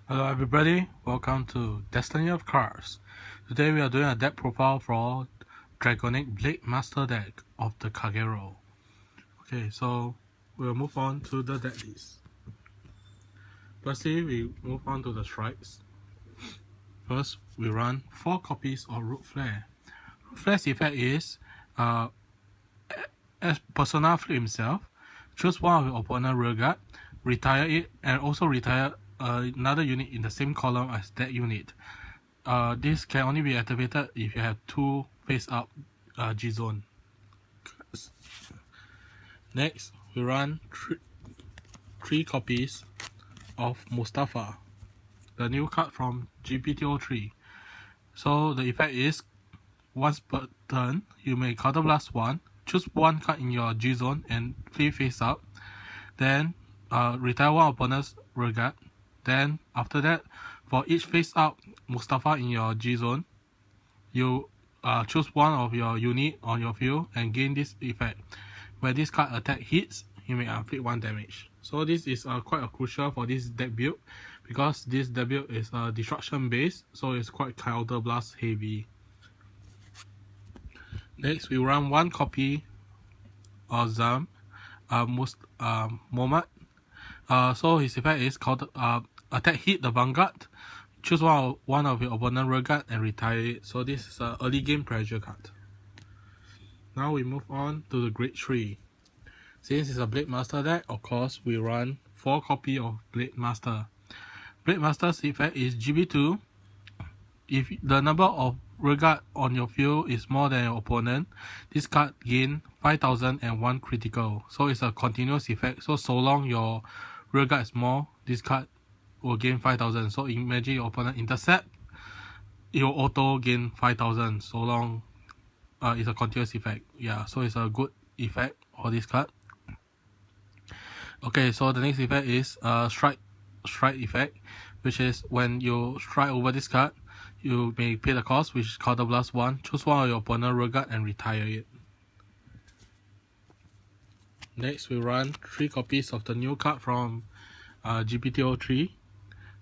Hello everybody, welcome to Destiny of Cards. Today we are doing a deck profile for Dragonic Blademaster deck of the Kagero. Okay, so we'll move on to the deck list. Firstly, we move on to the strikes. First, we run 4 copies of Root Flare. Root Flare's effect is, as Persona Flip himself, choose one of your opponent's rearguard, retire it, and also retire another unit in the same column as that unit. This can only be activated if you have 2 face-up G-Zone. Next, we run 3 copies of Mustafa, the new card from GPTO3. So the effect is, once per turn, you may counterblast 1, choose 1 card in your G-Zone and play face-up, then retire one opponent's rearguard. Then after that, for each face-up Mustafa in your G-Zone, you choose one of your unit on your field and gain this effect. When this card attack hits, you may inflict 1 damage. So this is quite crucial for this deck build, because this deck build is destruction based, so it's quite counterblast heavy. Next, we run 1 copy of Zam Mohammad. So his effect is called attack hit the Vanguard. Choose one of your opponent rearguard and retire it. So this is an early game pressure card. Now we move on to the grade 3. Since it's a Blademaster deck, of course we run 4 copy of Blademaster. Blademaster's effect is GB2. If the number of rearguard on your field is more than your opponent, this card gain 5001 critical. So it's a continuous effect. So long your rearguard is more, this card will gain 5000. So imagine your opponent intercept, it will auto gain 5000. So long it's a continuous effect. Yeah, so it's a good effect for this card. Okay, so the next effect is strike effect, which is when you strike over this card, you may pay the cost, which is counterblast 1. Choose one of your opponent rearguard and retire it. Next, we run 3 copies of the new card from GPTO3.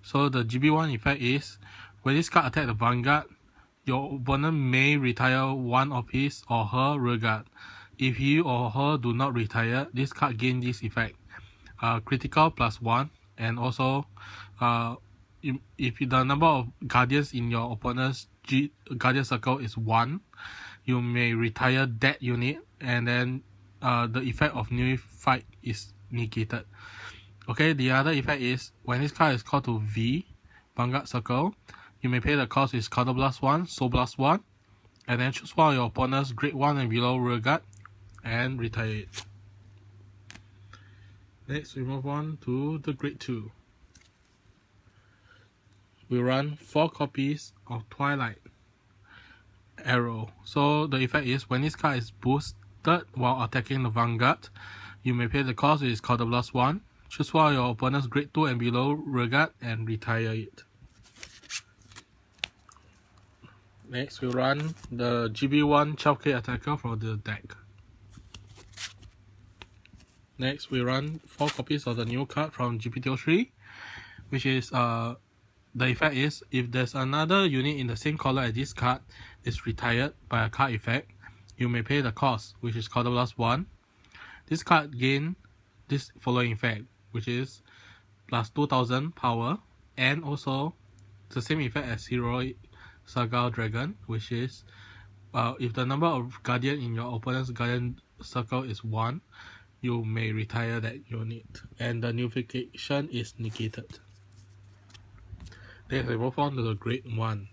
So the GB1 effect is, when this card attacks the Vanguard, your opponent may retire one of his or her rearguard. If he or her do not retire, this card gains this effect. Critical plus 1, and also if the number of guardians in your opponent's guardian circle is 1, you may retire that unit, and then the effect of new fight is negated. Okay, the other effect is, when this card is called to V, Vanguard circle, you may pay the cost is counterblast 1, soul blast 1, and then choose one of your opponent's grade 1 and below rearguard and retire it. Next, we move on to the grade 2. We run 4 copies of Twilight Arrow. So the effect is, when this card is boosted while attacking the Vanguard, you may pay the cost, which is counterblast 1. Choose one of your opponent's grade 2 and below rearguard and retire it. Next, we run the GB1 12k attacker for the deck. Next, we run 4 copies of the new card from GPTO3, which is the effect is, if there's another unit in the same color as this card is retired by a card effect, you may pay the cost, which is counterblast 1. This card gain this following effect, which is plus 2000 power, and also the same effect as Heroic Saga Dragon, which is if the number of guardian in your opponent's guardian circle is 1, you may retire that unit, and the nullification is negated. Next, we move on to the grade 1.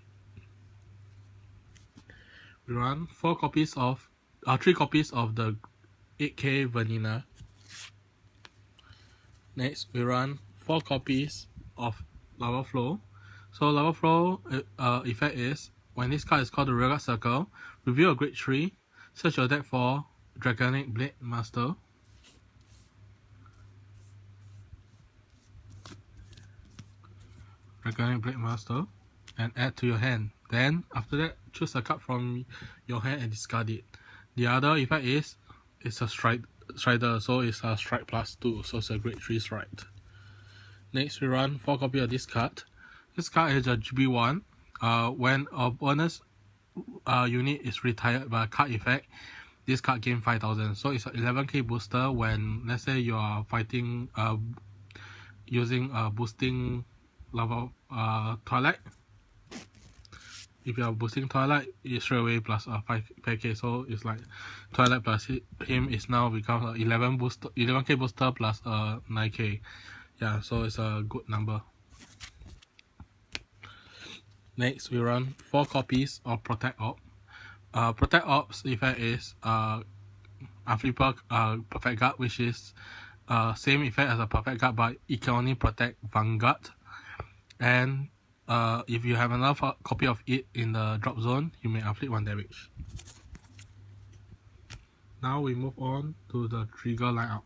We run 3 copies of the 8k Vanilla. Next, we run 4 copies of Lava Flow. So Lava Flow effect is, when this card is called the rearguard circle, reveal a grade 3, search your deck for Dragonic Blademaster. Dragonic Blademaster, and add to your hand. Then after that, choose a card from your hand and discard it. The other effect is, it's a strider, so it's a strike plus 2, so it's a grade 3 strike. Next, we run 4 copies of this card. This card is a GB1. When a bonus unit is retired by a card effect, this card gains 5,000. So it's an 11k booster when, let's say, you are fighting using boosting level Twilight. If you are boosting Twilight, it's straight away plus 5k. So it's like Twilight plus him is now become 11k booster plus 9k. Yeah, so it's a good number. Next, we run 4 copies of Protect Orb. Protect Orb's effect is Flipper Perfect Guard, which is same effect as a Perfect Guard, but it can only protect Vanguard. And if you have another copy of it in the drop zone, you may afflict 1 damage. Now we move on to the trigger lineup.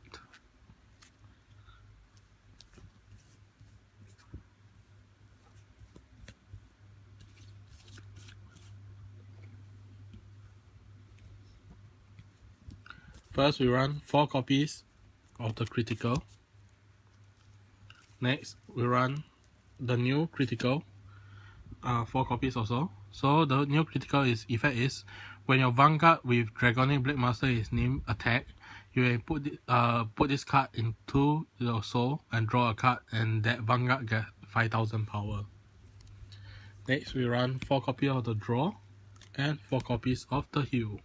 First, we run 4 copies of the critical. Next, we run the new critical, 4 copies also. So the new critical effect is when your Vanguard with Dragonic Blademaster is named attack, you may put this card into your soul and draw a card, and that Vanguard gets 5,000 power. Next, we run 4 copies of the draw and 4 copies of the heal.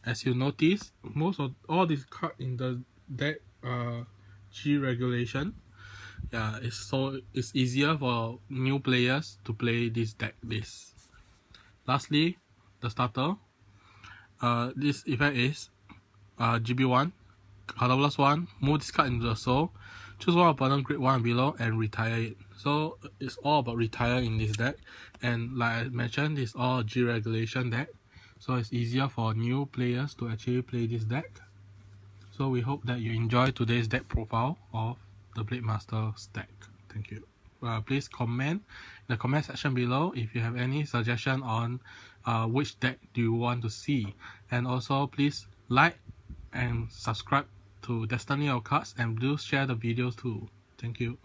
As you notice, most of all these cards in the deck are G regulation. Yeah, it's easier for new players to play this deck list. Lastly, the starter. This effect is GB1. Colorless 1, move this card into the soul, choose one opponent grade 1 and below and retire it. So it's all about retire in this deck, and like I mentioned, it's all G regulation deck. So it's easier for new players to actually play this deck. So we hope that you enjoy today's deck profile of the Blademaster deck. Thank you. Please comment in the comment section below if you have any suggestion on which deck do you want to see. And also please like and subscribe to Destiny of Cards, and do share the videos too. Thank you.